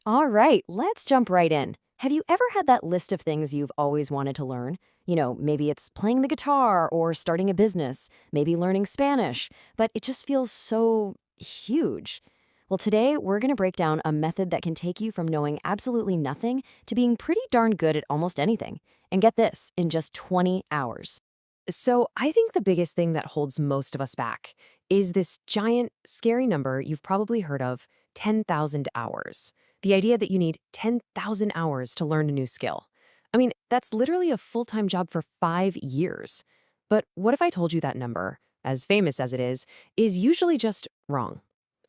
All right, let's jump right in. Have you ever had that list of things you've always wanted to learn? Maybe it's playing the guitar or starting a business, maybe learning Spanish, but it just feels so huge. Well, today we're going to break down a method that can take you from knowing absolutely nothing to being pretty darn good at almost anything. And get this, in just 20 hours. So, I think the biggest thing that holds most of us back is this giant, scary number you've probably heard of 10,000 hours. The idea that you need 10,000 hours to learn a new skill. I mean, that's literally a full time job for 5 years. But what if I told you that number, as famous as it is usually just wrong?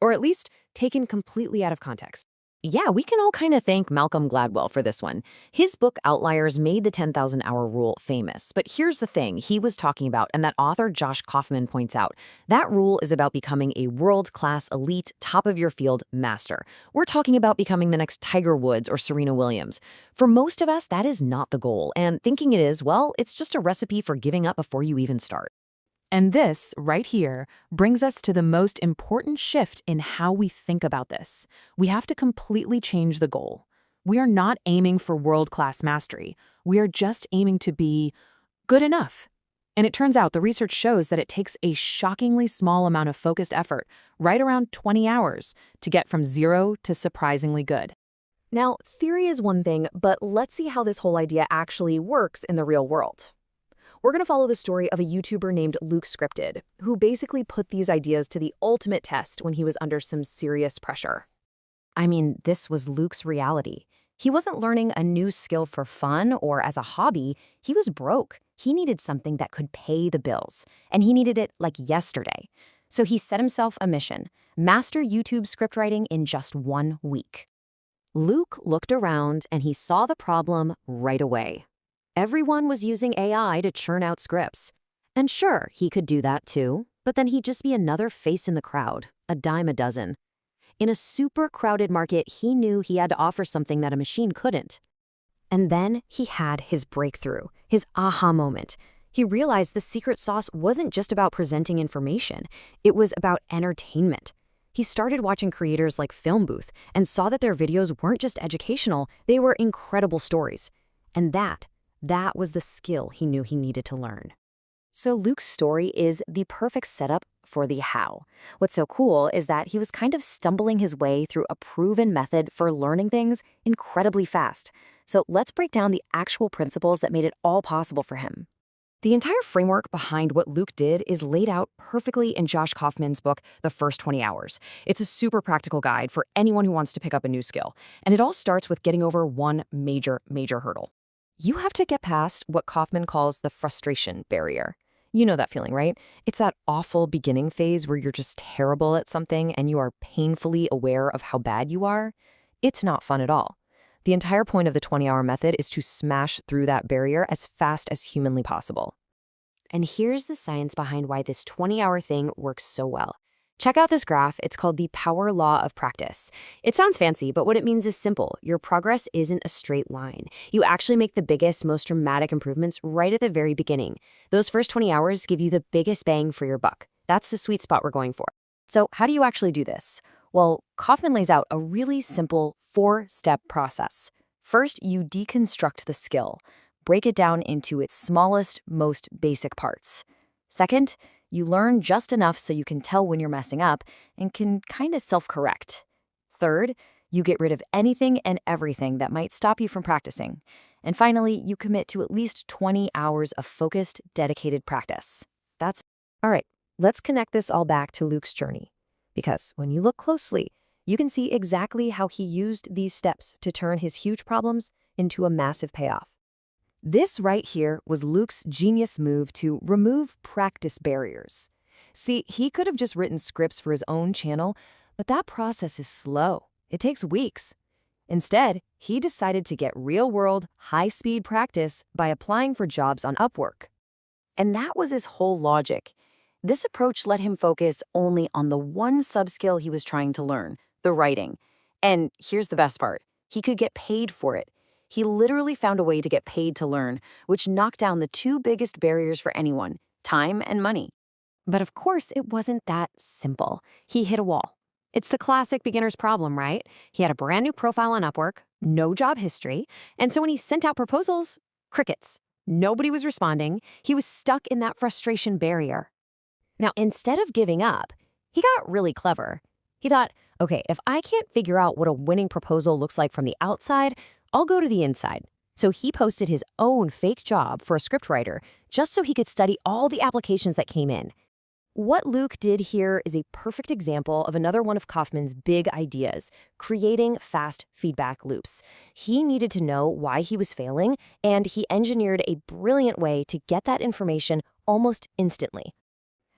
Or at least taken completely out of context. Yeah, we can all kind of thank Malcolm Gladwell for this one. His book Outliers made the 10,000-hour rule famous. But here's the thing he was talking about, and that author Josh Kaufman points out. That rule is about becoming a world-class, elite, top-of-your-field master. We're talking about becoming the next Tiger Woods or Serena Williams. For most of us, that is not the goal. And thinking it is, well, it's just a recipe for giving up before you even start. And this, right here, brings us to the most important shift in how we think about this. We have to completely change the goal. We are not aiming for world-class mastery. We are just aiming to be good enough. And it turns out the research shows that it takes a shockingly small amount of focused effort, right around 20 hours, to get from zero to surprisingly good. Now, theory is one thing, but let's see how this whole idea actually works in the real world. We're going to follow the story of a YouTuber named Luke Scripted, who basically put these ideas to the ultimate test when he was under some serious pressure. I mean, this was Luke's reality. He wasn't learning a new skill for fun or as a hobby. He was broke. He needed something that could pay the bills, and he needed it like yesterday. So he set himself a mission: master YouTube scriptwriting in just 1 week. Luke looked around and he saw the problem right away. Everyone was using AI to churn out scripts. And sure, he could do that too, but then he'd just be another face in the crowd, a dime a dozen. In a super crowded market, he knew he had to offer something that a machine couldn't. And then he had his breakthrough, his aha moment. He realized the secret sauce wasn't just about presenting information, it was about entertainment. He started watching creators like Film Booth and saw that their videos weren't just educational, they were incredible stories. And that was the skill he knew he needed to learn. So Luke's story is the perfect setup for the how. What's so cool is that he was kind of stumbling his way through a proven method for learning things incredibly fast. So let's break down the actual principles that made it all possible for him. The entire framework behind what Luke did is laid out perfectly in Josh Kaufman's book, The First 20 Hours. It's a super practical guide for anyone who wants to pick up a new skill. And it all starts with getting over one major hurdle. You have to get past what Kaufman calls the frustration barrier. You know that feeling, right? It's that awful beginning phase where you're just terrible at something and you are painfully aware of how bad you are. It's not fun at all. The entire point of the 20-hour method is to smash through that barrier as fast as humanly possible. And here's the science behind why this 20-hour thing works so well. Check out this graph. It's called the power law of practice. It sounds fancy, but what it means is simple. Your progress isn't a straight line. You actually make the biggest, most dramatic improvements right at the very beginning. Those first 20 hours give you the biggest bang for your buck. That's the sweet spot we're going for. So how do you actually do this? Well, Kaufman lays out a really simple 4-step process. First, you deconstruct the skill. Break it down into its smallest, most basic parts. Second, you learn just enough so you can tell when you're messing up and can kind of self-correct. Third, you get rid of anything and everything that might stop you from practicing. And finally, you commit to at least 20 hours of focused, dedicated practice. That's all right. Let's connect this all back to Luke's journey. Because when you look closely, you can see exactly how he used these steps to turn his huge problems into a massive payoff. This right here was Luke's genius move to remove practice barriers. See, he could have just written scripts for his own channel, but that process is slow. It takes weeks. Instead, he decided to get real-world, high-speed practice by applying for jobs on Upwork. And that was his whole logic. This approach let him focus only on the one subskill he was trying to learn, the writing. And here's the best part. He could get paid for it. He literally found a way to get paid to learn, which knocked down the two biggest barriers for anyone, time and money. But of course, it wasn't that simple. He hit a wall. It's the classic beginner's problem, right? He had a brand new profile on Upwork, no job history, and so when he sent out proposals, crickets. Nobody was responding. He was stuck in that frustration barrier. Now, instead of giving up, he got really clever. He thought, okay, if I can't figure out what a winning proposal looks like from the outside, I'll go to the inside. So he posted his own fake job for a scriptwriter just so he could study all the applications that came in. What Luke did here is a perfect example of another one of Kaufman's big ideas, creating fast feedback loops. He needed to know why he was failing, and he engineered a brilliant way to get that information almost instantly.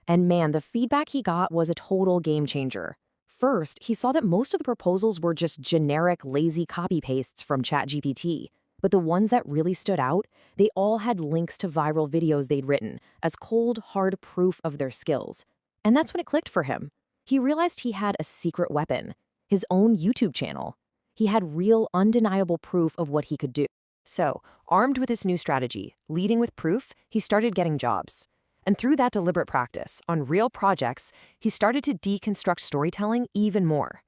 And man, the feedback he got was a total game changer. First, he saw that most of the proposals were just generic, lazy copy-pastes from ChatGPT. But the ones that really stood out, they all had links to viral videos they'd written as cold, hard proof of their skills. And that's when it clicked for him. He realized he had a secret weapon, his own YouTube channel. He had real, undeniable proof of what he could do. So, armed with this new strategy, leading with proof, he started getting jobs. And through that deliberate practice, on real projects, he started to deconstruct storytelling even more.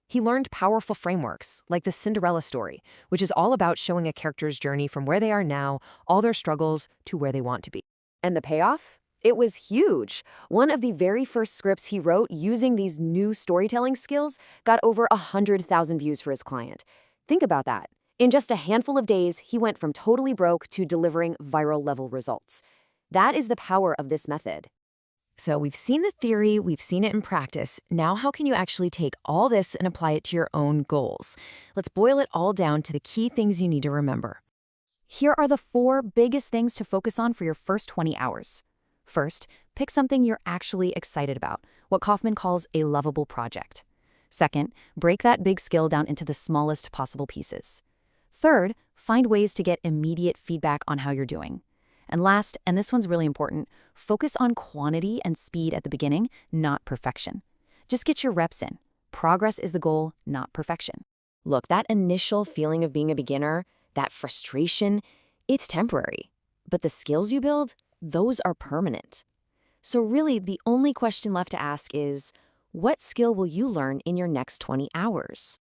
He learned powerful frameworks, like the Cinderella story, which is all about showing a character's journey from where they are now, all their struggles, to where they want to be. And the payoff? It was huge. One of the very first scripts he wrote using these new storytelling skills got over 100,000 views for his client. Think about that. In just a handful of days, he went from totally broke to delivering viral-level results. That is the power of this method. So we've seen the theory, we've seen it in practice. Now how can you actually take all this and apply it to your own goals? Let's boil it all down to the key things you need to remember. Here are the 4 biggest things to focus on for your first 20 hours. First, pick something you're actually excited about, what Kaufman calls a lovable project. Second, break that big skill down into the smallest possible pieces. Third, find ways to get immediate feedback on how you're doing. And last, and this one's really important, focus on quantity and speed at the beginning, not perfection. Just get your reps in. Progress is the goal, not perfection. Look, that initial feeling of being a beginner, that frustration, it's temporary. But the skills you build, those are permanent. So really, the only question left to ask is, what skill will you learn in your next 20 hours?